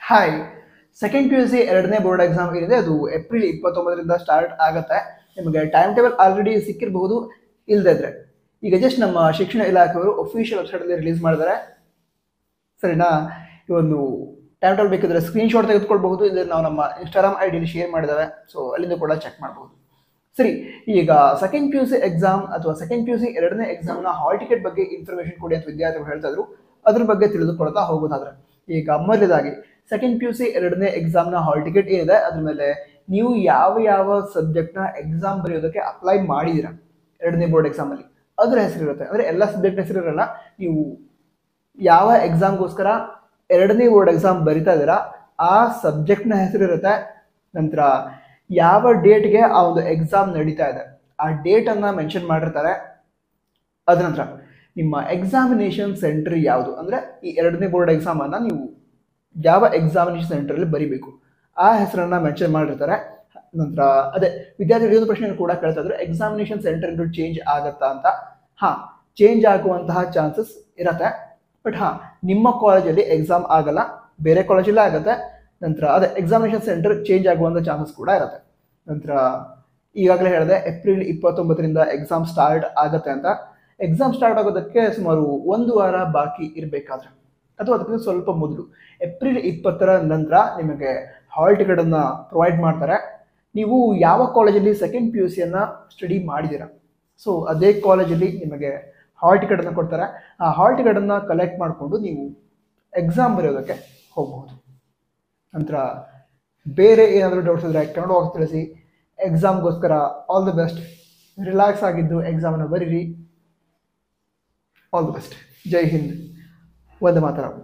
Hi, second P U C ಎರಡನೇ board exam ಏನಿದೆ ಅದು ಏಪ್ರಿಲ್ 29ರಿಂದ ಸ್ಟಾರ್ಟ್ ಆಗುತ್ತೆ. ನಿಮಗೆ ಟೈಮ್ ಟೇಬಲ್ ಆಲ್ರೆಡಿ ಸಿಕ್ಕಿರಬಹುದು. ಇಲ್ಲದೇ ಇದ್ರೆ ಈಗ ಜಸ್ಟ್ ನಮ್ಮ ಶಿಕ್ಷಣ ಇಲಾಖೆಯವರು ಅಫಿಷಿಯಲ್ ವೆಬ್ಸೈಟಲ್ಲಿ ರಿಲೀಸ್ ಮಾಡಿದ್ದಾರೆ. ಸರಿನಾ? ಈ ಒಂದು ಟೈಮ್ ಟೇಬಲ್ ಬೇಕಿದ್ರೆ ಸ್ಕ್ರೀನ್ಶಾಟ್ ತೆಗೆದುಕೊಳ್ಬಹುದು. ಇಲ್ಲ ನಾವು ನಮ್ಮ ಇನ್ಸ್ಟಾಗ್ರಾಮ್ ಐಡಿಯಲ್ಲಿ ಶೇರ್ ಮಾಡಿದ್ದಾವೆ, ಸೊ ಅಲ್ಲಿಂದ ಕೂಡ ಚೆಕ್ ಮಾಡಬಹುದು. ಸರಿ, ಈಗ second P U C exam ಅಥವಾ ಸೆಕೆಂಡ್ ಪಿ ಯು ಸಿ ಎರಡನೇ ಎಕ್ಸಾಮ್ನ ಹಾಲ್ ಟಿಕೆಟ್ ಬಗ್ಗೆ ಇನ್ಫಾರ್ಮೇಶನ್ ಕೊಡಿ ಅಂತ ವಿದ್ಯಾರ್ಥಿಗಳು ಹೇಳ್ತಾ ಇದ್ರು. ಅದ್ರ ಬಗ್ಗೆ ತಿಳಿದುಕೊಳ್ತಾ ಹೋಗೋದಾದ್ರೆ ಈಗ ಮೊದಲದಾಗಿ ಸೆಕೆಂಡ್ ಪಿ ಯು ಸಿ ಎರಡನೇ ಎಕ್ಸಾಮ್ನ ಹಾಲ್ ಟಿಕೆಟ್ ಏನಿದೆ ಅದ್ರ ಮೇಲೆ ನೀವು ಯಾವ ಯಾವ ಸಬ್ಜೆಕ್ಟ್ನ ಎಕ್ಸಾಮ್ ಬರೆಯೋದಕ್ಕೆ ಅಪ್ಲೈ ಮಾಡಿದ್ದೀರಾ ಎರಡನೇ ಬೋರ್ಡ್ ಎಕ್ಸಾಮಲ್ಲಿ ಅದ್ರ ಹೆಸರಿರುತ್ತೆ. ಅಂದರೆ ಎಲ್ಲ ಸಬ್ಜೆಕ್ಟ್ ಹೆಸರಿರಲ್ಲ. ನೀವು ಯಾವ ಎಕ್ಸಾಮ್ಗೋಸ್ಕರ ಎರಡನೇ ಬೋರ್ಡ್ ಎಕ್ಸಾಮ್ ಬರಿತಾ ಇದ್ದೀರಾ ಆ ಸಬ್ಜೆಕ್ಟ್ನ ಹೆಸರಿರುತ್ತೆ. ನಂತರ ಯಾವ ಡೇಟ್ಗೆ ಆ ಒಂದು ಎಕ್ಸಾಮ್ ನಡೀತಾ ಇದೆ ಆ ಡೇಟನ್ನು ಮೆನ್ಷನ್ ಮಾಡಿರ್ತಾರೆ. ಅದ ನಂತರ ನಿಮ್ಮ ಎಕ್ಸಾಮಿನೇಷನ್ ಸೆಂಟರ್ ಯಾವುದು, ಅಂದರೆ ಈ ಎರಡನೇ ಬೋರ್ಡ್ ಎಕ್ಸಾಮನ್ನು ನೀವು ಯಾವ ಎಕ್ಸಾಮಿನೇಷನ್ ಸೆಂಟರಲ್ಲಿ ಬರಿಬೇಕು ಆ ಹೆಸರನ್ನು ಮೆನ್ಷನ್ ಮಾಡಿರ್ತಾರೆ. ನಂತರ ಅದೇ ವಿದ್ಯಾರ್ಥಿಗಳು ಒಂದು ಪ್ರಶ್ನೆ ಕೂಡ ಕೇಳ್ತಾ ಇದ್ರು, ಎಕ್ಸಾಮಿನೇಷನ್ ಸೆಂಟರ್ ಚೇಂಜ್ ಆಗುತ್ತಾ ಅಂತ. ಹಾಂ, ಚೇಂಜ್ ಆಗುವಂತಹ ಚಾನ್ಸಸ್ ಇರುತ್ತೆ. ಬಟ್ ಹಾಂ, ನಿಮ್ಮ ಕಾಲೇಜಲ್ಲಿ ಎಕ್ಸಾಮ್ ಆಗಲ್ಲ, ಬೇರೆ ಕಾಲೇಜಲ್ಲೇ ಆಗುತ್ತೆ. ನಂತರ ಅದೇ ಎಕ್ಸಾಮಿನೇಷನ್ ಸೆಂಟರ್ ಚೇಂಜ್ ಆಗುವಂಥ ಚಾನ್ಸಸ್ ಕೂಡ ಇರುತ್ತೆ. ನಂತರ ಈಗಾಗಲೇ ಹೇಳಿದೆ ಏಪ್ರಿಲ್ 29ರಿಂದ ಎಕ್ಸಾಮ್ ಸ್ಟಾರ್ಟ್ ಆಗುತ್ತೆ ಅಂತ. ಎಕ್ಸಾಮ್ ಸ್ಟಾರ್ಟ್ ಆಗೋದಕ್ಕೆ ಸುಮಾರು 1 ವಾರ ಬಾಕಿ ಇರಬೇಕಾದ್ರೆ ಅಥವಾ ಅದಕ್ಕಿಂತ ಸ್ವಲ್ಪ ಮೊದಲು ಏಪ್ರಿಲ್ 20ರ ನಂತರ ನಿಮಗೆ ಹಾಲ್ ಟಿಕೆಟನ್ನು ಪ್ರೊವೈಡ್ ಮಾಡ್ತಾರೆ. ನೀವು ಯಾವ ಕಾಲೇಜಲ್ಲಿ ಸೆಕೆಂಡ್ ಪಿ ಯು ಸಿಯನ್ನು ಸ್ಟಡಿ ಮಾಡಿದ್ದೀರಾ ಸೊ ಅದೇ ಕಾಲೇಜಲ್ಲಿ ನಿಮಗೆ ಹಾಲ್ ಟಿಕೆಟನ್ನು ಕೊಡ್ತಾರೆ. ಆ ಹಾಲ್ ಟಿಕೆಟನ್ನು ಕಲೆಕ್ಟ್ ಮಾಡಿಕೊಂಡು ನೀವು ಎಕ್ಸಾಮ್ ಬರೆಯೋದಕ್ಕೆ ಹೋಗಬಹುದು. ನಂತರ ಬೇರೆ ಏನಾದರೂ ಡೌಟ್ಸ್ ಇದ್ದರೆ ಕನ್ನಡವಾಗಿ ತಿಳಿಸಿ. ಎಕ್ಸಾಮ್ಗೋಸ್ಕರ ಆಲ್ ದಿ ಬೆಸ್ಟ್. ರಿಲ್ಯಾಕ್ಸ್ ಆಗಿದ್ದು ಎಕ್ಸಾಮನ್ನು ಬರೀರಿ. All the best. ಜೈ ಹಿಂದ್. ವಂದೇ ಮಾತರಂ.